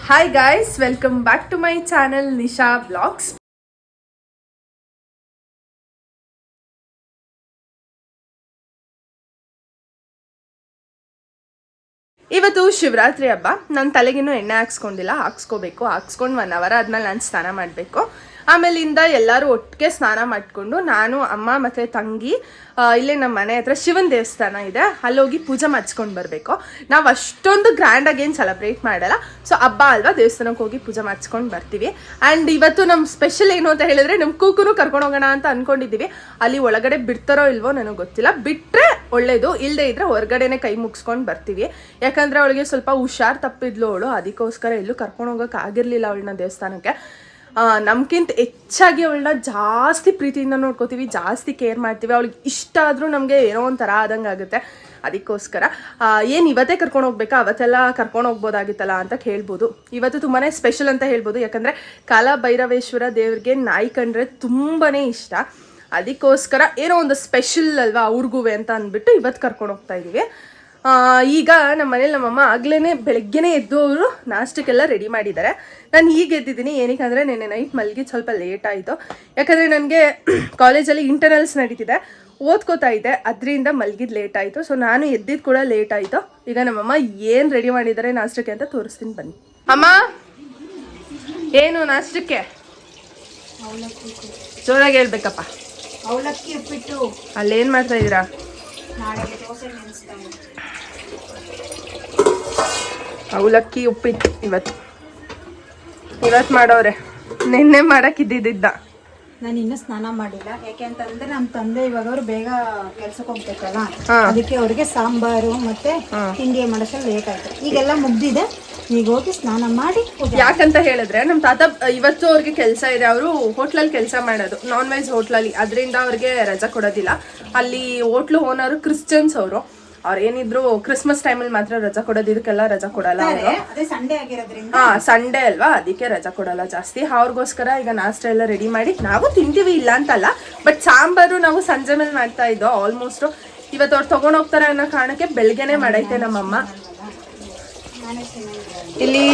Hi guys, welcome back to my channel Nisha Vlogs. ಇವತ್ತು ಶಿವರಾತ್ರಿ ಹಬ್ಬ. ನಾನು ತಲೆಗಿನ್ನೂ ಎಣ್ಣೆ ಹಾಕ್ಸ್ಕೊಂಡು 1 hour ಆದ್ಮೇಲೆ ನಾನು ಸ್ನಾನ ಮಾಡಬೇಕು. ಆಮೇಲಿಂದ ಎಲ್ಲರೂ ಒಟ್ಟಿಗೆ ಸ್ನಾನ ಮಾಡಿಕೊಂಡು ನಾನು ಅಮ್ಮ ಮತ್ತು ತಂಗಿ ಇಲ್ಲೇ ನಮ್ಮ ಮನೆ ಹತ್ರ ಶಿವನ ದೇವಸ್ಥಾನ ಇದೆ, ಅಲ್ಲೋಗಿ ಪೂಜೆ ಮಾಡಿಸ್ಕೊಂಡು ಬರಬೇಕು. ನಾವು ಅಷ್ಟೊಂದು ಗ್ರ್ಯಾಂಡಾಗಿ ಏನು ಸೆಲೆಬ್ರೇಟ್ ಮಾಡಲ್ಲ, ಸೊ ಹಬ್ಬ ಅಲ್ವಾ, ದೇವಸ್ಥಾನಕ್ಕೆ ಹೋಗಿ ಪೂಜೆ ಮಾಡಿಸ್ಕೊಂಡು ಬರ್ತೀವಿ. ಆ್ಯಂಡ್ ಇವತ್ತು ನಮ್ಮ ಸ್ಪೆಷಲ್ ಏನು ಅಂತ ಹೇಳಿದ್ರೆ, ನಮ್ಮ ಕೂಕುನು ಕರ್ಕೊಂಡು ಹೋಗೋಣ ಅಂತ ಅಂದ್ಕೊಂಡಿದ್ದೀವಿ. ಅಲ್ಲಿ ಒಳಗಡೆ ಬಿಡ್ತಾರೋ ಇಲ್ವೋ ನನಗೆ ಗೊತ್ತಿಲ್ಲ, ಬಿಟ್ಟರೆ ಒಳ್ಳೇದು, ಇಲ್ಲದೆ ಇದ್ದರೆ ಹೊರಗಡೆನೆ ಕೈ ಮುಗಿಸ್ಕೊಂಡು ಬರ್ತೀವಿ. ಯಾಕಂದರೆ ಅವಳಿಗೆ ಸ್ವಲ್ಪ ಹುಷಾರು ತಪ್ಪಿದ್ಲು ಅವಳು, ಅದಕ್ಕೋಸ್ಕರ ಎಲ್ಲೂ ಕರ್ಕೊಂಡು ಹೋಗೋಕೆ ಆಗಿರಲಿಲ್ಲ ಅವಳನ್ನ ದೇವಸ್ಥಾನಕ್ಕೆ. ನಮ್ಗಿಂತ ಹೆಚ್ಚಾಗಿ ಅವಳನ್ನ ಜಾಸ್ತಿ ಪ್ರೀತಿಯಿಂದ ನೋಡ್ಕೋತೀವಿ, ಜಾಸ್ತಿ ಕೇರ್ ಮಾಡ್ತೀವಿ. ಅವಳಿಗೆ ಇಷ್ಟ ಆದರೂ ನಮಗೆ ಏನೋ ಒಂಥರ ಆದಂಗೆ ಆಗುತ್ತೆ. ಅದಕ್ಕೋಸ್ಕರ ಏನು ಇವತ್ತೇ ಕರ್ಕೊಂಡು ಹೋಗ್ಬೇಕಾ, ಅವತ್ತೆಲ್ಲ ಕರ್ಕೊಂಡು ಹೋಗ್ಬೋದಾಗಿತ್ತಲ್ಲ ಅಂತ ಕೇಳ್ಬೋದು. ಇವತ್ತು ತುಂಬಾ ಸ್ಪೆಷಲ್ ಅಂತ ಹೇಳ್ಬೋದು, ಯಾಕಂದರೆ ಕಾಲಭೈರವೇಶ್ವರ ದೇವ್ರಿಗೆ ನಾಯಿ ಕಂಡ್ರೆ ತುಂಬಾ ಇಷ್ಟ. ಅದಕ್ಕೋಸ್ಕರ ಏನೋ ಒಂದು ಸ್ಪೆಷಲ್ ಅಲ್ವಾ ಅವ್ರಿಗೂ ಅಂತ ಅಂದ್ಬಿಟ್ಟು ಇವತ್ತು ಕರ್ಕೊಂಡು ಹೋಗ್ತಾ ಇದ್ದೀವಿ. ಈಗ ನಮ್ಮ ಮನೇಲಿ ನಮ್ಮಮ್ಮ ಆಗ್ಲೇ ಬೆಳಗ್ಗೆನೇ ಎದ್ದು ಅವರು ನಾಷ್ಟಕ್ಕೆಲ್ಲ ರೆಡಿ ಮಾಡಿದ್ದಾರೆ. ನಾನು ಈಗ ಎದ್ದಿದ್ದೀನಿ, ಏನಕ್ಕೆ ಅಂದರೆ ನೆನ್ನೆ ನೈಟ್ ಮಲಗಿದ್ದು ಸ್ವಲ್ಪ ಲೇಟ್ ಆಯಿತು. ಯಾಕಂದರೆ ನನಗೆ ಕಾಲೇಜಲ್ಲಿ ಇಂಟರ್ನಲ್ಸ್ ನಡೀತಿದೆ, ಓದ್ಕೋತಾ ಇದ್ದೆ, ಅದರಿಂದ ಮಲಗಿದ್ದು ಲೇಟ್ ಆಯಿತು. ಸೊ ನಾನು ಎದ್ದಿದ್ದು ಕೂಡ ಲೇಟ್ ಆಯಿತು. ಈಗ ನಮ್ಮಮ್ಮ ಏನು ರೆಡಿ ಮಾಡಿದ್ದಾರೆ ನಾಷ್ಟಕ್ಕೆ ಅಂತ ತೋರಿಸ್ತೀನಿ ಬನ್ನಿ. ಅಮ್ಮ, ಏನು ನಾಷ್ಟಕ್ಕೆ? ಜೋರಾಗಿ ಹೇಳ್ಬೇಕಪ್ಪ. ಅವಲಕ್ಕಿ ಉಪ್ಪಿಟ್ಟು. ಅಲ್ಲೇನು ಮಾಡ್ತಾ ಇದ್ದೀರಾ? ಅವಲಕ್ಕಿ ಉಪ್ಪಿಟ್ಟು ಇವತ್ತು ಮಾಡೋರೆ. ನಿನ್ನೆ ಮಾಡಕ್ಕಿದ್ದಿದ್ದ. ನಾನು ಇನ್ನೂ ಸ್ನಾನ ಮಾಡಿಲ್ಲ, ಯಾಕೆ ಅಂತಂದ್ರೆ ನಮ್ಮ ತಂದೆ ಇವಾಗ ಅವ್ರು ಬೇಗ ಕೆಲ್ಸಕ್ಕೆ ಹೋಗ್ಬೇಕಲ್ಲ, ಅದಕ್ಕೆ ಅವ್ರಿಗೆ ಸಾಂಬಾರು ಮತ್ತೆ ತಿಂಡಿ ಮಾಡೋಕ್ಕೆ ಲೇಟ್ ಆಯ್ತು. ಈಗೆಲ್ಲ ಮುಗ್ದಿದೆ, ಈಗ ಹೋಗಿ ಸ್ನಾನ ಮಾಡಿ. ಯಾಕಂತ ಹೇಳಿದ್ರೆ ನಮ್ಮ ತಾತ ಇವತ್ತು ಅವ್ರಿಗೆ ಕೆಲಸ ಇದೆ, ಅವರು ಹೋಟ್ಲಲ್ಲಿ ಕೆಲಸ ಮಾಡೋದು, ನಾನ್ ವೆಜ್ ಹೋಟ್ಲಲ್ಲಿ, ಅದರಿಂದ ಅವ್ರಿಗೆ ರಜಾ ಕೊಡೋದಿಲ್ಲ. ಅಲ್ಲಿ ಹೋಟ್ಲು ಓನರು ಕ್ರಿಶ್ಚಿಯನ್ಸ್ ಅವರು, ಅವ್ರು ಏನಿದ್ರು ಕ್ರಿಸ್ಮಸ್ ಟೈಮಲ್ಲಿ ಮಾತ್ರ ರಜಾ ಕೊಡೋದು, ಇದಕ್ಕೆಲ್ಲ ರಜಾ ಕೊಡಲ್ಲ ಅವರು. ಸಂಡೇ ಅಲ್ವಾ, ಅದಕ್ಕೆ ರಜಾ ಕೊಡಲ್ಲ ಜಾಸ್ತಿ. ಅವ್ರಿಗೋಸ್ಕರ ಈಗ ನಾಷ್ಟ ಎಲ್ಲ ರೆಡಿ ಮಾಡಿ ನಾವು ತಿಂತೀವಿ, ಇಲ್ಲ ಅಂತಲ್ಲ, ಬಟ್ ಸಾಂಬಾರು ನಾವು ಸಂಜೆ ಮೇಲೆ ಮಾಡ್ತಾ ಇದ್ದೋ. ಆಲ್ಮೋಸ್ಟ್ ಇವತ್ತು ಅವ್ರು ತಗೊಂಡು ಹೋಗ್ತಾರೆ ಅನ್ನೋ ಕಾರಣಕ್ಕೆ ಬೆಳಗ್ಗೆನೆ ಮಾಡೈತೆ ನಮ್ಮಮ್ಮ. ಇಲ್ಲಿ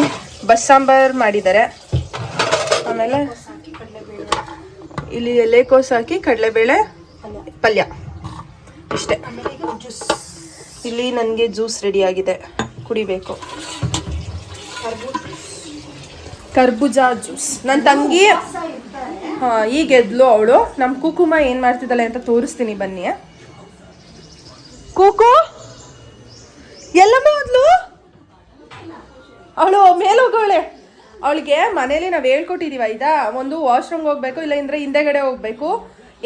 ಬಸ್ ಸಾಂಬಾರ್ ಮಾಡಿದ್ದಾರೆ, ಆಮೇಲೆ ಇಲ್ಲಿ ಎಲೆಕೋಸು ಹಾಕಿ ಕಡಲೆಬೇಳೆ ಪಲ್ಯ, ಇಷ್ಟೇ. ಇಲ್ಲಿ ನನಗೆ ಜ್ಯೂಸ್ ರೆಡಿ ಆಗಿದೆ, ಕುಡಿಬೇಕು. ಕರ್ಬೂಜ ಜ್ಯೂಸ್. ನನ್ನ ತಂಗಿ ಈಗ ಎದ್ಲು ಅವಳು. ನಮ್ಮ ಕುಕುಮ ಏನು ಮಾಡ್ತಿದ್ದಾಳೆ ಅಂತ ತೋರಿಸ್ತೀನಿ ಬನ್ನಿ. ಕೂಕು ಎಲ್ಲಮ್ಮ ಹೋದ್ಲು? ಅವಳು ಮೇಲೆ ಹೋಗೋಳೆ. ಅವಳಿಗೆ ಮನೇಲಿ ನಾವು ಹೇಳ್ಕೊಟ್ಟಿದ್ದೀವ, ಇದಾ ಒಂದು ವಾಶ್ರೂಮ್ಗೆ ಹೋಗ್ಬೇಕು, ಇಲ್ಲ ಅಂದರೆ ಹಿಂದೆಗಡೆ ಹೋಗ್ಬೇಕು,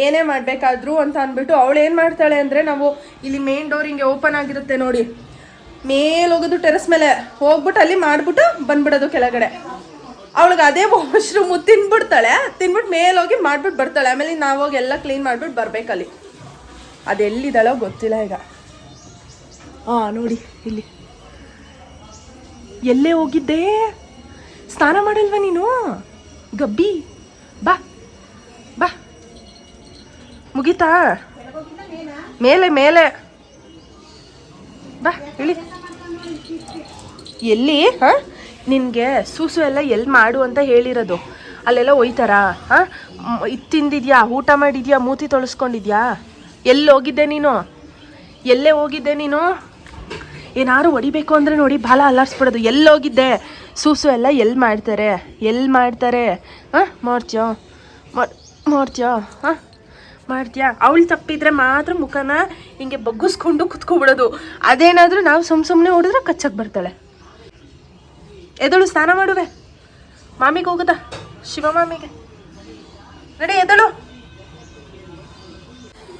ಏನೇ ಮಾಡಬೇಕಾದ್ರು ಅಂತ ಅಂದ್ಬಿಟ್ಟು ಅವಳು ಏನು ಮಾಡ್ತಾಳೆ ಅಂದರೆ, ನಾವು ಇಲ್ಲಿ ಮೇನ್ ಡೋರ್ ಹಿಂಗೆ ಓಪನ್ ಆಗಿರುತ್ತೆ ನೋಡಿ, ಮೇಲೆ ಹೋಗೋದು ಟೆರೆಸ್ ಮೇಲೆ ಹೋಗ್ಬಿಟ್ಟು ಅಲ್ಲಿ ಮಾಡಿಬಿಟ್ಟು ಬಂದ್ಬಿಡೋದು ಕೆಳಗಡೆ. ಅವಳಿಗೆ ಅದೇ ವಾಶ್ರೂಮು ತಿನ್ಬಿಡ್ತಾಳೆ, ತಿನ್ಬಿಟ್ಟು ಮೇಲೆ ಹೋಗಿ ಮಾಡ್ಬಿಟ್ಟು ಬರ್ತಾಳೆ. ಆಮೇಲೆ ನಾವು ಹೋಗಿ ಎಲ್ಲ ಕ್ಲೀನ್ ಮಾಡಿಬಿಟ್ಟು ಬರ್ಬೇಕಲ್ಲಿ. ಅದೆಲ್ಲಿದ್ದಾಳೋ ಗೊತ್ತಿಲ್ಲ ಈಗ. ನೋಡಿ ಇಲ್ಲಿ ಎಲ್ಲೇ ಹೋಗಿದ್ದೆ, ಸ್ನಾನ ಮಾಡಲ್ವ ನೀನು? ಗಬ್ಬಿ ಬಾ ಬಾ, ಮುಗೀತಾ? ಮೇಲೆ ಮೇಲೆ ಬಾ, ಇಳಿ. ಎಲ್ಲಿ? ನಿನಗೆ ಸೂಸು ಎಲ್ಲ ಎಲ್ಲಿ ಮಾಡು ಅಂತ ಹೇಳಿರೋದು? ಅಲ್ಲೆಲ್ಲ ಒಯ್ತಾರಾ? ಇದು ತಿಂದಿದ್ಯಾ, ಊಟ ಮಾಡಿದ್ಯಾ, ಮೂತಿ ತೊಳಸ್ಕೊಂಡಿದ್ಯಾ? ಎಲ್ಲಿ ಹೋಗಿದ್ದೆ ನೀನು? ಎಲ್ಲೇ ಹೋಗಿದ್ದೆ ನೀನು? ಏನಾರು ಹೊಡಿಬೇಕು ಅಂದರೆ ನೋಡಿ ಬಾಲ ಅಲ್ಲಾಡ್ಸ್ಬಿಡೋದು. ಎಲ್ಲಿ ಹೋಗಿದ್ದೆ? ಸೂಸು ಎಲ್ಲ ಎಲ್ಲಿ ಮಾಡ್ತಾರೆ? ಮಾಡ್ತೀಯೋ? ಮಾಡ್ತೀಯಾ? ಅವಳು ತಪ್ಪಿದ್ರೆ ಮಾತ್ರ ಮುಖನ ಹಿಂಗೆ ಬಗ್ಗಿಸ್ಕೊಂಡು ಕುತ್ಕೊಬಿಡೋದು. ಅದೇನಾದರೂ ನಾವು ಸುಮ್ಮನೆ ಹೊಡಿದ್ರೆ ಕಚ್ಚಕ್ಕೆ ಬರ್ತಾಳೆ. ಎದಳು, ಸ್ನಾನ ಮಾಡುವೆ. ಮಾಮಿಗೆ ಹೋಗೋದಾ? ಶಿವ ಮಾಮಿಗೆ ನಡಿ, ಎದಳು.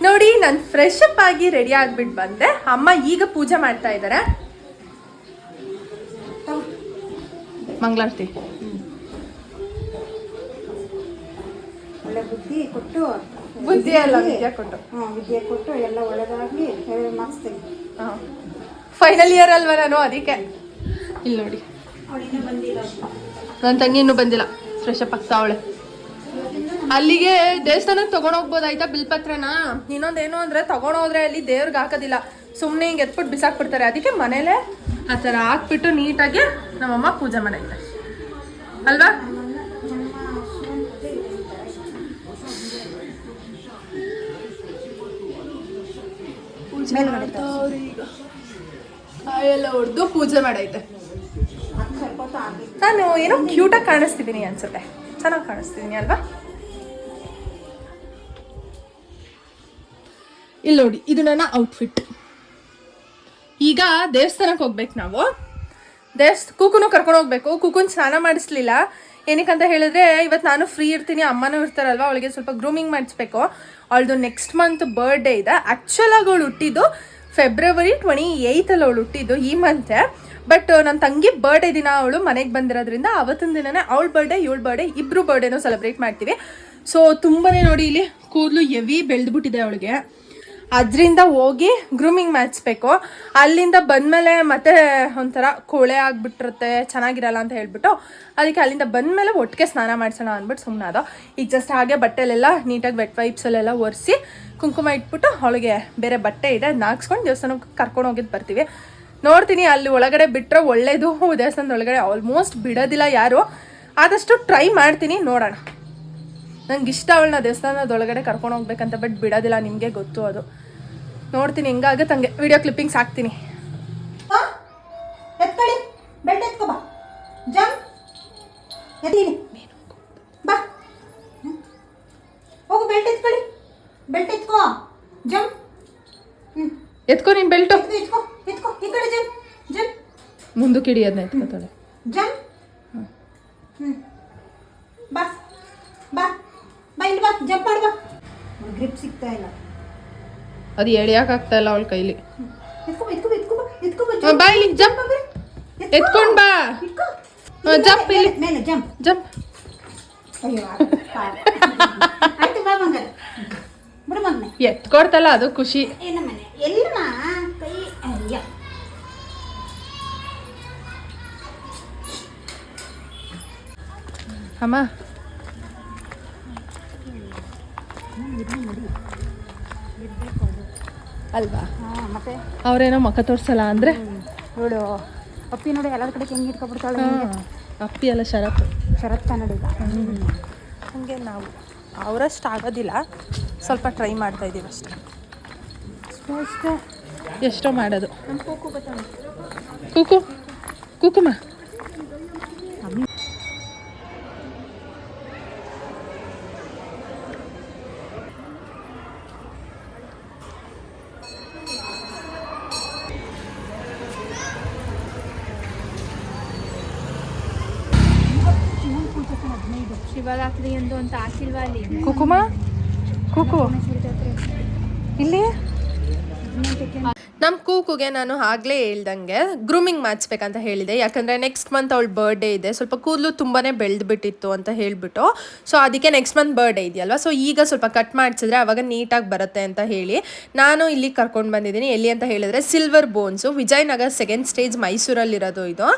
ನೋಡಿ, ನಾನು ಫ್ರೆಶ್ ಅಪ್ ಆಗಿ ರೆಡಿ ಆಗಿಬಿಟ್ಟು ಬಂದೆ. ಅಮ್ಮ ಈಗ ಪೂಜೆ ಮಾಡ್ತಾ ಇದ್ದಾರೆ. ಮಂಗಳಾರತಿ ಬುದ್ಧಿ ಅಲ್ಲ, ವಿದ್ಯೆ ಕೊಟ್ಟು ಎಲ್ಲ ಒಳ್ಳೆದಾಗಿ ಮಾಡಿಸ್ತೀನಿ. ಫೈನಲ್ ಇಯರ್ ಅಲ್ವಾ ನಾನು, ಅದಕ್ಕೆ. ಇಲ್ಲಿ ನೋಡಿ, ನನ್ನ ತಂಗಿ ಇನ್ನೂ ಬಂದಿಲ್ಲ, ಫ್ರೆಶ್ ಅಪ್ ಆಗ್ತಾ ಅವಳೆ. ಅಲ್ಲಿಗೆ ದೇವಸ್ಥಾನಕ್ಕೆ ತೊಗೊಂಡೋಗ್ಬೋದಾಯ್ತಾ ಬಿಲ್ಪತ್ರನ? ಇನ್ನೊಂದೇನು ಅಂದರೆ ತೊಗೊಂಡೋದ್ರೆ ಅಲ್ಲಿ ದೇವ್ರಿಗೆ ಹಾಕೋದಿಲ್ಲ, ಸುಮ್ಮನೆ ಹಿಂಗೆ ಎತ್ಬಿಟ್ಟು ಬಿಸಾಕ್ಬಿಡ್ತಾರೆ. ಅದಕ್ಕೆ ಮನೇಲೆ ಆ ಥರ ಹಾಕ್ಬಿಟ್ಟು ನೀಟಾಗಿ ನಮ್ಮಮ್ಮ ಪೂಜೆ ಮಾಡೈತೆ. ಅಲ್ವಾ? ಕಾಯೆಲ್ಲ ಹೊಡೆದು ಪೂಜೆ ಮಾಡೈತೆ. ನಾನು ಏನೋ ಕ್ಯೂಟಾಗಿ ಕಾಣಿಸ್ತಿದ್ದೀನಿ ಅನ್ಸುತ್ತೆ, ಚೆನ್ನಾಗಿ ಕಾಣಿಸ್ತಿದ್ದೀನಿ ಅಲ್ವಾ? ಇಲ್ಲಿ ನೋಡಿ, ಇದು ನನ್ನ ಔಟ್ಫಿಟ್. ಈಗ ದೇವಸ್ಥಾನಕ್ಕೆ ಹೋಗ್ಬೇಕು ನಾವು. ಕೂಕುನು ಕರ್ಕೊಂಡು ಹೋಗ್ಬೇಕು. ಕೂಕುನ್ ಸ್ನಾನ ಮಾಡಿಸ್ಲಿಲ್ಲ. ಏನಕ್ಕಂತ ಹೇಳಿದ್ರೆ ಇವತ್ತು ನಾನು ಫ್ರೀ ಇರ್ತೀನಿ, ಅಮ್ಮನೂ ಇರ್ತಾರಲ್ವ, ಅವಳಿಗೆ ಸ್ವಲ್ಪ ಗ್ರೂಮಿಂಗ್ ಮಾಡಿಸ್ಬೇಕು. ಅವಳದು ನೆಕ್ಸ್ಟ್ ಮಂತ್ ಬರ್ಡೇ ಇದೆ. ಆ್ಯಕ್ಚುಲಾಗಿ ಅವಳು ಹುಟ್ಟಿದ್ದು February 28 ಅವಳು ಹುಟ್ಟಿದ್ದು, ಈ ಮಂತೆ. ಬಟ್ ನನ್ನ ತಂಗಿ ಬರ್ಡೇ ದಿನ ಅವಳು ಮನೆಗೆ ಬಂದಿರೋದ್ರಿಂದ ಅವತ್ತಿನ ದಿನನೇ ಅವಳ ಬರ್ಡೇ ಇವಳ ಬರ್ಡೇ ಇಬ್ಬರು ಬರ್ಡೇನೂ ಸೆಲೆಬ್ರೇಟ್ ಮಾಡ್ತೀವಿ. ಸೊ ತುಂಬಾ ನೋಡಿ ಇಲ್ಲಿ ಕೂದಲು ಹೆವಿ ಬೆಳೆದ್ಬಿಟ್ಟಿದೆ ಅವಳಿಗೆ. ಅದರಿಂದ ಹೋಗಿ ಗ್ರೂಮಿಂಗ್ ಮಾಡಿಸ್ಬೇಕು. ಅಲ್ಲಿಂದ ಬಂದಮೇಲೆ ಮತ್ತೆ ಒಂಥರ ಕೊಳೆ ಆಗಿಬಿಟ್ಟಿರುತ್ತೆ, ಚೆನ್ನಾಗಿರಲ್ಲ ಅಂತ ಹೇಳ್ಬಿಟ್ಟು ಅದಕ್ಕೆ ಅಲ್ಲಿಂದ ಬಂದಮೇಲೆ ಒಟ್ಟಿಗೆ ಸ್ನಾನ ಮಾಡಿಸೋಣ ಅಂದ್ಬಿಟ್ಟು ಸುಮ್ಮನೆ ಅದು. ಈಗ ಜಸ್ಟ್ ಹಾಗೆ ಬಟ್ಟೆಲೆಲ್ಲ ನೀಟಾಗಿ ವೆಟ್ ವೈಪ್ಸಲ್ಲೆಲ್ಲ ಒರೆಸಿ ಕುಂಕುಮ ಇಟ್ಬಿಟ್ಟು ಅವಳಿಗೆ ಬೇರೆ ಬಟ್ಟೆ ಇದೆ ಅದನ್ನ ಹಾಕ್ಸ್ಕೊಂಡು ದೇವಸ್ಥಾನಕ್ಕೆ ಕರ್ಕೊಂಡು ಹೋಗಿದ್ದು ಬರ್ತೀವಿ. ನೋಡ್ತೀನಿ ಅಲ್ಲಿ ಒಳಗಡೆ ಬಿಟ್ಟರೆ ಒಳ್ಳೇದು. ದೇವಸ್ಥಾನದ ಒಳಗಡೆ ಆಲ್ಮೋಸ್ಟ್ ಬಿಡೋದಿಲ್ಲ ಯಾರು. ಆದಷ್ಟು ಟ್ರೈ ಮಾಡ್ತೀನಿ, ನೋಡೋಣ. ನಂಗೆ ಇಷ್ಟ ಅವಳನ್ನ ದೇವಸ್ಥಾನದೊಳಗಡೆ ಕರ್ಕೊಂಡು ಹೋಗ್ಬೇಕಂತ, ಬಟ್ ಬಿಡೋದಿಲ್ಲ, ನಿಮಗೆ ಗೊತ್ತು ಅದು. ನೋಡ್ತೀನಿ ಹೆಂಗಾಗುತ್ತೆ ಹಂಗೆ ವಿಡಿಯೋ ಕ್ಲಿಪ್ಪಿಂಗ್ಸ್ ಹಾಕ್ತೀನಿ. ಎತ್ಕೊಳ್ಳಿ, ಬೆಲ್ಟ್ ಎತ್ಕೋ ಬಾ, ಜಂಪ್ ಎತ್ತೀನಿ ಬಾ, ಹೋಗು ಬೆಲ್ಟ್ ಎತ್ಕೊಳ್ಳಿ, ಬೆಲ್ಟ್ ಎತ್ಕೋ, ಜಂಪ್. ಎತ್ಕೋ ನೀನು ಬೆಲ್ಟು, ಎತ್ಕೋ ಎತ್ಕೋ, ಈ ಕಡೆ ಜಂಪ್, ಜಂಪ್ ಮುಂದಕ್ಕೆ ಇಡಿ, ಅದನ್ನ ಎತ್ಕೋತಾಳೆ. ಜಂಪ್. ಬಾ ಬಾ ಬಾ, ಇಲ್ಲಿ ಬಾ, ಜಂಪ್ ಮಾಡು ಬಾ. ಗ್ರಿಪ್ ಸಿಗ್ತಾ ಇಲ್ಲ, ಅದು ಎಳಿಯಾಕಾಗ್ತಾ ಇಲ್ಲ ಅವಳ ಕೈಲಿ. ಎತ್ಕೋ ಎತ್ಕೋ ಎತ್ಕೋ ಬಾ, ಎತ್ಕೋ ಬಾ, ಬಾ ಇಲ್ಲಿ ಜಂಪ್, ಎತ್ಕೊಂಡು ಬಾ, ಜಂಪ್ ಇಲ್ಲಿ ಮೇಲೆ ಜಂಪ್ ಜಂಪ್. ಅಯ್ಯೋ ಆಯ್ತು, ಬಾ ಮಂಗಲ್, ಬಿಡು ಮಗನೆ. ಎತ್ಕೊಡ್ತಲ್ಲ ಅದು ಖುಷಿ. ಏನ ಮನೆ ಎಲ್ಲಮ್ಮ ಕೈ ಅಯ್ಯ. ಅಮ್ಮ ಅಲ್ವಾ? ಮತ್ತೆ ಅವ್ರೇನೋ ಮುಖ ತೋರ್ಸಲ್ಲ ಅಂದ್ರೆ ನೋಡು, ಅಪ್ಪಿ ನೋಡಿ ಎಲ್ಲರ ಕಡೆ ಹೆಂಗೆ ಇಟ್ಕೊಬಿಡ್ತಾಳೆ. ಅಪ್ಪಿ ಎಲ್ಲ ಶರತ್ ಕನ್ನಡ. ಹಂಗೆ ನಾವು ಅವರಷ್ಟು ಆಗೋದಿಲ್ಲ, ಸ್ವಲ್ಪ ಟ್ರೈ ಮಾಡ್ತಾ ಇದ್ದೀವಿ ಅಷ್ಟೇ. ಎಷ್ಟೋ ಮಾಡೋದು. ಕೂಕು ಕೂಕುಮ ಶಿವರಾತ್ರಿ ಎಂದು ಅಂತ ಹಾಕಿಲ್ವಾ ಅಲ್ಲಿ ಕುಕುಮ ಕೂಕು ಇಲ್ಲಿ. ನಮ್ಮ ಕೂಕುಗೆ ನಾನು ಆಗಲೇ ಹೇಳ್ದಂಗೆ ಗ್ರೂಮಿಂಗ್ ಮಾಡಿಸ್ಬೇಕಂತ ಹೇಳಿದೆ. ಯಾಕಂದರೆ ನೆಕ್ಸ್ಟ್ ಮಂತ್ ಅವಳ ಬರ್ಡೇ ಇದೆ, ಸ್ವಲ್ಪ ಕೂದಲು ತುಂಬಾ ಬೆಳೆದ್ಬಿಟ್ಟಿತ್ತು ಅಂತ ಹೇಳಿಬಿಟ್ಟು. ಸೊ ಅದಕ್ಕೆ ನೆಕ್ಸ್ಟ್ ಮಂತ್ ಬರ್ಡೇ ಇದೆಯಲ್ವ, ಸೊ ಈಗ ಸ್ವಲ್ಪ ಕಟ್ ಮಾಡಿಸಿದ್ರೆ ಆವಾಗ ನೀಟಾಗಿ ಬರುತ್ತೆ ಅಂತ ಹೇಳಿ ನಾನು ಇಲ್ಲಿ ಕರ್ಕೊಂಡು ಬಂದಿದ್ದೀನಿ. ಎಲ್ಲಿ ಅಂತ ಹೇಳಿದ್ರೆ silver bones, Vijayanagar 2nd stage ಮೈಸೂರಲ್ಲಿರೋದು. ಇದು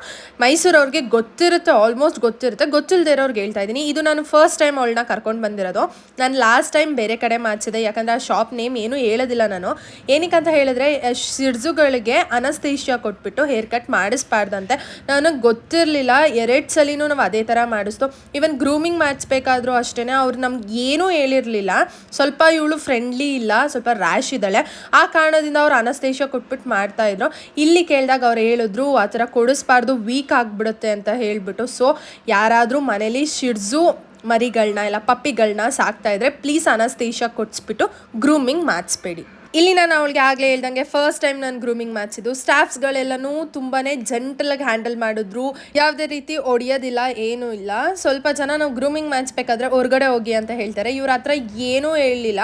ಮೈಸೂರವ್ರಿಗೆ ಗೊತ್ತಿರುತ್ತೆ, ಆಲ್ಮೋಸ್ಟ್ ಗೊತ್ತಿರುತ್ತೆ. ಗೊತ್ತಿಲ್ಲದೆ ಇರೋರ್ಗೆ ಹೇಳ್ತಾ ಇದ್ದೀನಿ. ಇದು ನಾನು ಫಸ್ಟ್ ಟೈಮ್ ಅವಳನ್ನ ಕರ್ಕೊಂಡು ಬಂದಿರೋದು. ನಾನು ಲಾಸ್ಟ್ ಟೈಮ್ ಬೇರೆ ಕಡೆ ಮಾಡಿಸಿದೆ, ಯಾಕಂದರೆ ಆ ಶಾಪ್ ನೇಮ್ ಏನೂ ಹೇಳೋದಿಲ್ಲ ನಾನು. ಏನಕ್ಕಂತ ಹೇಳಿದ್ರೆ ಸಿಡ್ಜುಗಳಿಗೆ ಅನಸ್ತೇಷಿಯಾ ಕೊಟ್ಬಿಟ್ಟು ಹೇರ್ ಕಟ್ ಮಾಡಿಸ್ಬಾರ್ದಂತೆ. ನನಗೆ ಗೊತ್ತಿರಲಿಲ್ಲ, 2 ಸಲಿನೂ ನಾವು ಅದೇ ಥರ ಮಾಡಿಸ್ತು. ಈವನ್ ಗ್ರೂಮಿಂಗ್ ಮಾಡಿಸ್ಬೇಕಾದ್ರೂ ಅಷ್ಟೇ, ಅವ್ರು ನಮ್ಗೆ ಏನೂ ಹೇಳಿರಲಿಲ್ಲ. ಸ್ವಲ್ಪ ಇವಳು ಫ್ರೆಂಡ್ಲಿ ಇಲ್ಲ, ಸ್ವಲ್ಪ ರ್ಯಾಶ್ ಇದ್ದಾಳೆ, ಆ ಕಾರಣದಿಂದ ಅವ್ರು ಅನಸ್ತೇಷಿಯಾ ಕೊಟ್ಬಿಟ್ಟು ಮಾಡ್ತಾಯಿದ್ರು. ಇಲ್ಲಿ ಕೇಳಿದಾಗ ಅವ್ರು ಹೇಳಿದ್ರು ಆ ಥರ ಕೊಡಿಸ್ಬಾರ್ದು, ವೀಕ್ ಆಗಿಬಿಡುತ್ತೆ ಅಂತ ಹೇಳಿಬಿಟ್ಟು. ಸೊ ಯಾರಾದರೂ ಮನೇಲಿ ಶಿಡ್ಜು ಮರಿಗಳನ್ನ ಇಲ್ಲ ಪಪ್ಪಿಗಳನ್ನ ಸಾಕ್ತಾಯಿದ್ರೆ ಪ್ಲೀಸ್ ಅನಸ್ತೇಷಿಯಾ ಕೊಡಿಸ್ಬಿಟ್ಟು ಗ್ರೂಮಿಂಗ್ ಮಾಡಿಸ್ಬೇಡಿ. ಇಲ್ಲಿ ನಾನು ಅವಳಿಗೆ ಆಗಲೇ ಹೇಳ್ದಂಗೆ ಫಸ್ಟ್ ಟೈಮ್ ನಾನು ಗ್ರೂಮಿಂಗ್ ಮಾಡಿಸಿದ್ದು. ಸ್ಟಾಫ್ಸ್ಗಳೆಲ್ಲನೂ ತುಂಬಾ ಜೆಂಟಲಾಗಿ ಹ್ಯಾಂಡಲ್ ಮಾಡಿದ್ರು, ಯಾವುದೇ ರೀತಿ ಹೊಡಿಯೋದಿಲ್ಲ, ಏನೂ ಇಲ್ಲ. ಸ್ವಲ್ಪ ಜನ ನಾವು ಗ್ರೂಮಿಂಗ್ ಮಾಡಿಸ್ಬೇಕಾದ್ರೆ ಹೊರಗಡೆ ಹೋಗಿ ಅಂತ ಹೇಳ್ತಾರೆ, ಇವ್ರ ಹತ್ರ ಏನೂ ಹೇಳಲಿಲ್ಲ,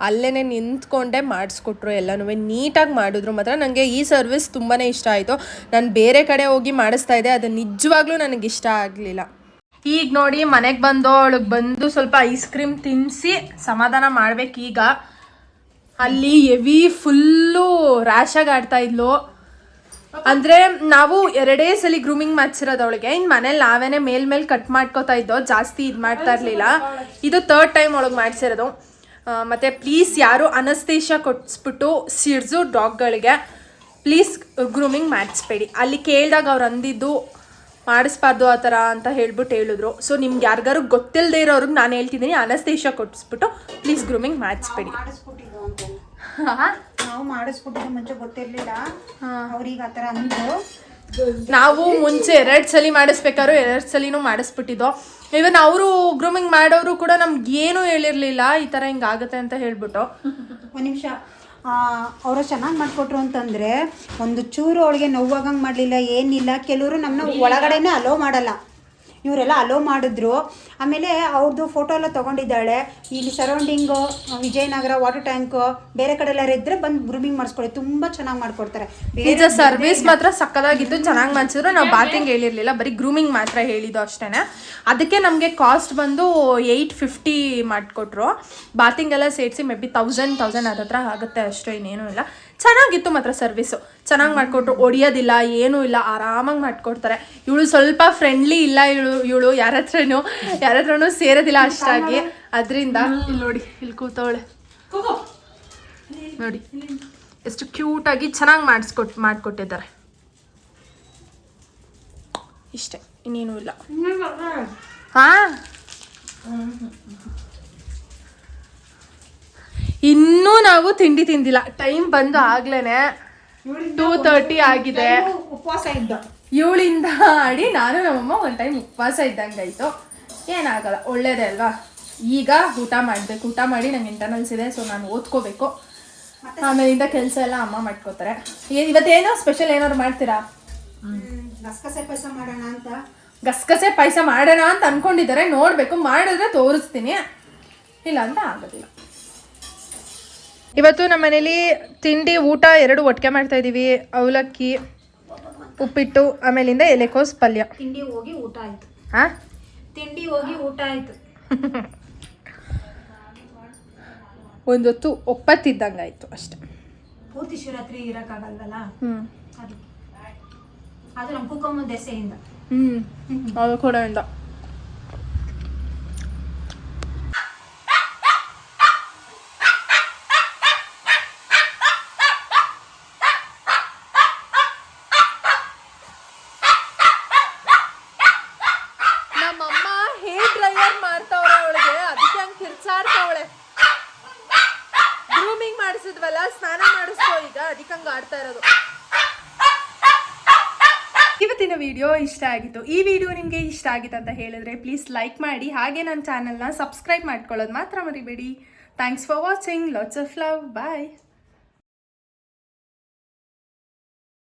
ಅಲ್ಲೇ ನಿಂತ್ಕೊಂಡೇ ಮಾಡಿಸ್ಕೊಟ್ರು, ಎಲ್ಲನೂ ನೀಟಾಗಿ ಮಾಡಿದ್ರು. ಮಾತ್ರ ನನಗೆ ಈ ಸರ್ವಿಸ್ ತುಂಬಾ ಇಷ್ಟ ಆಯಿತು. ನಾನು ಬೇರೆ ಕಡೆ ಹೋಗಿ ಮಾಡಿಸ್ತಾ ಇದ್ದೆ, ಅದು ನಿಜವಾಗ್ಲೂ ನನಗೆ ಇಷ್ಟ ಆಗಲಿಲ್ಲ. ಈಗ ನೋಡಿ ಮನೆಗೆ ಬಂದು ಅವಳಿಗೆ ಬಂದು ಸ್ವಲ್ಪ ಐಸ್ ಕ್ರೀಮ್ ತಿನ್ನಿಸಿ ಸಮಾಧಾನ ಮಾಡ್ಬೇಕೀಗ. ಅಲ್ಲಿ ಹೆವಿ ಫುಲ್ಲು ರ್ಯಾಶಾಗಿ ಆಡ್ತಾ ಇದ್ಲು. ಅಂದರೆ ನಾವು 2 ಸಲ ಗ್ರೂಮಿಂಗ್ ಮಾಡಿಸಿರೋದು ಅವಳಿಗೆ. ಇನ್ನು ಮನೇಲಿ ನಾವೇನೇ ಮೇಲ್ ಕಟ್ ಮಾಡ್ಕೋತಾ ಇದ್ದೋ, ಜಾಸ್ತಿ ಇದು ಮಾಡ್ತಾ ಇರಲಿಲ್ಲ. ಇದು 3rd ಟೈಮ್ ಅವಳಿಗೆ ಮಾಡಿಸಿರೋದು. ಮತ್ತು ಪ್ಲೀಸ್ ಯಾರು ಅನಸ್ತೇಷಿಯಾ ಕೊಡಿಸ್ಬಿಟ್ಟು ಸಿಡ್ಸು ಡಾಗ್ಗಳಿಗೆ ಪ್ಲೀಸ್ ಗ್ರೂಮಿಂಗ್ ಮಾಡಿಸ್ಬೇಡಿ. ಅಲ್ಲಿ ಕೇಳಿದಾಗ ಅವ್ರು ಅಂದಿದ್ದು ಮಾಡಿಸ್ಬಾರ್ದು ಆ ಥರ ಅಂತ ಹೇಳ್ಬಿಟ್ಟು ಹೇಳಿದ್ರು. ಸೊ ನಿಮ್ಗೆ ಯಾರಿಗಾರು ಗೊತ್ತಿಲ್ಲದೆ ಇರೋರ್ಗೆ ನಾನು ಹೇಳ್ತಿದ್ದೀನಿ, ಅನಸ್ತೇಷ ಕೊಡಿಸ್ಬಿಟ್ಟು ಪ್ಲೀಸ್ ಗ್ರೂಮಿಂಗ್ ಮಾಡಿಸ್ಬೇಡಿ. ಮಾಡಿಸ್ಬಿಟ್ಟಿದ್ದು ಅಂತ ನಾವು ಮಾಡಿಸ್ಬಿಟ್ಟಿದ್ದು ಮುಂಚೆ ಗೊತ್ತಿರ್ಲಿಲ್ಲ, ಅವ್ರಿಗೆ ಆ ಥರ ಅಂದ್ರು. ನಾವು ಮುಂಚೆ 2 ಸಲ ಮಾಡಿಸ್ಬೇಕಾದ್ರು 2 ಸಲಿನೂ ಮಾಡಿಸ್ಬಿಟ್ಟಿದ್ದೋ. ಇವನ್ ಅವರು ಗ್ರೂಮಿಂಗ್ ಮಾಡೋರು ಕೂಡ ನಮ್ಗೆ ಏನೂ ಹೇಳಿರ್ಲಿಲ್ಲ ಈ ಥರ ಹಿಂಗಾಗುತ್ತೆ ಅಂತ ಹೇಳ್ಬಿಟ್ಟು. ಒಂದು ನಿಮಿಷ, ಅವರು ಚೆನ್ನಾಗಿ ಮಾಡಿಕೊಟ್ರು ಅಂತಂದರೆ ಒಂದು ಚೂರು ಅವಳಿಗೆ ನೋವಾಗಂಗೆ ಮಾಡಲಿಲ್ಲ, ಏನಿಲ್ಲ. ಕೆಲವರು ನಮ್ಮನ್ನ ಒಳಗಡೆನೇ ಅಲೋ ಮಾಡಲ್ಲ, ಇವರೆಲ್ಲ ಅಲೋ ಮಾಡಿದ್ರು. ಆಮೇಲೆ ಅವ್ರದ್ದು ಫೋಟೋ ಎಲ್ಲ ತೊಗೊಂಡಿದ್ದಾಳೆ. ಇಲ್ಲಿ ಸರೌಂಡಿಂಗು ವಿಜಯನಗರ ವಾಟರ್ ಟ್ಯಾಂಕು ಬೇರೆ ಕಡೆ ಎಲ್ಲ ಇದ್ದರೆ ಬಂದು ಗ್ರೂಮಿಂಗ್ ಮಾಡಿಸ್ಕೊಳ್ಳಿ, ತುಂಬ ಚೆನ್ನಾಗಿ ಮಾಡಿಕೊಡ್ತಾರೆ. ನಿಜ ಸರ್ವಿಸ್ ಮಾತ್ರ ಸಕ್ಕದಾಗಿತ್ತು, ಚೆನ್ನಾಗಿ ಮಾಡಿಸಿದ್ರು. ನಾವು ಬಾತಿಂಗ್ ಹೇಳಿರಲಿಲ್ಲ, ಬರೀ ಗ್ರೂಮಿಂಗ್ ಮಾತ್ರ ಹೇಳಿದ್ದು ಅಷ್ಟೇ. ಅದಕ್ಕೆ ನಮಗೆ ಕಾಸ್ಟ್ ಬಂದು 850 ಮಾಡಿಕೊಟ್ರು. ಬಾತಿಂಗ್ ಎಲ್ಲ ಸೇರಿಸಿ ಮೇ ಬಿ 1000 ಹತ್ರ ಆಗುತ್ತೆ ಅಷ್ಟೇ, ಇನ್ನೇನೂ ಇಲ್ಲ. ಚೆನ್ನಾಗಿತ್ತು ಮಾತ್ರ ಸರ್ವಿಸು, ಚೆನ್ನಾಗಿ ಮಾಡಿಕೊಟ್ರು. ಹೊಡಿಯೋದಿಲ್ಲ ಏನೂ ಇಲ್ಲ, ಆರಾಮಾಗಿ ಮಾಡಿಕೊಡ್ತಾರೆ. ಇವಳು ಸ್ವಲ್ಪ ಫ್ರೆಂಡ್ಲಿ ಇಲ್ಲ, ಇವಳು ಯಾರ ಹತ್ರನೂ ಸೇರೋದಿಲ್ಲ ಅಷ್ಟಾಗಿ. ಅದರಿಂದ ಇಲ್ಲಿ ನೋಡಿ, ಇಲ್ಲಿ ಕೂತವಳೆ ನೋಡಿ, ಎಷ್ಟು ಕ್ಯೂಟಾಗಿ ಚೆನ್ನಾಗಿ ಮಾಡಿಕೊಟ್ಟಿದ್ದಾರೆ. ಇಷ್ಟೇ, ಇನ್ನೇನೂ ಇಲ್ಲ. ಹಾಂ, ಇನ್ನೂ ನಾವು ತಿಂಡಿ ತಿಂದಿಲ್ಲ. ಟೈಮ್ ಬಂದು ಆಗ್ಲೇನೆ 2:30 ಆಗಿದೆ. ಉಪವಾಸ ಇದ್ದ ಇವಳಿಂದ ಆಡಿ ನಾನು ನಮ್ಮಮ್ಮ ಒಂದು ಟೈಮ್ ಉಪವಾಸ ಇದ್ದಂಗಾಯ್ತು. ಏನಾಗಲ್ಲ, ಒಳ್ಳೇದೇ ಅಲ್ವಾ. ಈಗ ಊಟ ಮಾಡಬೇಕು. ಊಟ ಮಾಡಿ ನಂಗೆ ಇಂಟರ್ನಲ್ಸ್ ಇದೆ, ಸೊ ನಾನು ಓದ್ಕೋಬೇಕು. ಆಮೇಲಿಂದ ಕೆಲಸ ಎಲ್ಲ ಅಮ್ಮ ಮಾಡ್ಕೋತಾರೆ. ಇವತ್ತೇನೋ ಸ್ಪೆಷಲ್ ಏನಾದ್ರು ಮಾಡ್ತೀರಾ? ಗಸಗಸೆ ಪಾಯಸ ಮಾಡೋಣ ಅಂತ. ಗಸಗಸೆ ಪಾಯಸ ಮಾಡೋಣ ಅಂತ ಅನ್ಕೊಂಡಿದ್ದಾರೆ, ನೋಡಬೇಕು. ಮಾಡಿದ್ರೆ ತೋರಿಸ್ತೀನಿ, ಇಲ್ಲ ಅಂತ ಆಗೋದಿಲ್ಲ. ಇವತ್ತು ನಮ್ಮ ಮನೇಲಿ ತಿಂಡಿ ಊಟ 2 ಒಟ್ಟಿಗೆ ಮಾಡ್ತಾ ಇದ್ದೀವಿ. ಅವಲಕ್ಕಿ, ಉಪ್ಪಿಟ್ಟು, ಆಮೇಲಿಂದ ಎಲೆಕೋಸು ಪಲ್ಯ. ತಿಂಡಿ ಹೋಗಿ ಊಟ ಆಯ್ತು. ಹಾಂ, ತಿಂಡಿ ಹೋಗಿ ಊಟ ಆಯ್ತು. ಒಂದೊತ್ತು ಒಪ್ಪತ್ತಿದ್ದಂಗೆ ಆಯಿತು ಅಷ್ಟೆ. ಪೂರ್ತಿ ಶಿವರಾತ್ರಿ ಇರೋಕ್ಕಾಗಲ್ವಲ್ಲ, ಅದು ನಮ್ಮ ಕುಕ್ಕಮ್ಮ ದೆಸೆಯಿಂದ. ಅದು ಕೂಡ ಇಂದ ನಮ್ಮಮ್ಮ ಹೇರ್ ಡ್ರೈಯರ್ ಮಾಡ್ತಾವ್ರೆ ಅವಳಿಗೆ, ಅದಕ್ಕೆ ಹಂಗೆ ಕಿರ್ಚಾಡ್ತಾವಳೆ. ಗ್ರೂಮಿಂಗ್ ಮಾಡಿಸಿದ್ವಲ್ಲ, ಸ್ನಾನ ಮಾಡಿಸ್ಕೋ ಈಗ, ಅದಕ್ಕೆ ಹಂಗೆ ಆಡ್ತಾ ಇರೋದು. ಇವತ್ತಿನ ವಿಡಿಯೋ ಇಷ್ಟ ಆಗಿತ್ತು. ಈ ವಿಡಿಯೋ ನಿಮಗೆ ಇಷ್ಟ ಆಗಿತ್ತು ಅಂತ ಹೇಳಿದ್ರೆ ಪ್ಲೀಸ್ ಲೈಕ್ ಮಾಡಿ, ಹಾಗೆ ನನ್ನ ಚಾನಲ್ನ ಸಬ್ಸ್ಕ್ರೈಬ್ ಮಾಡ್ಕೊಳ್ಳೋದು ಮಾತ್ರ ಮರಿಬೇಡಿ. Thanks for watching. Lots of love. Bye.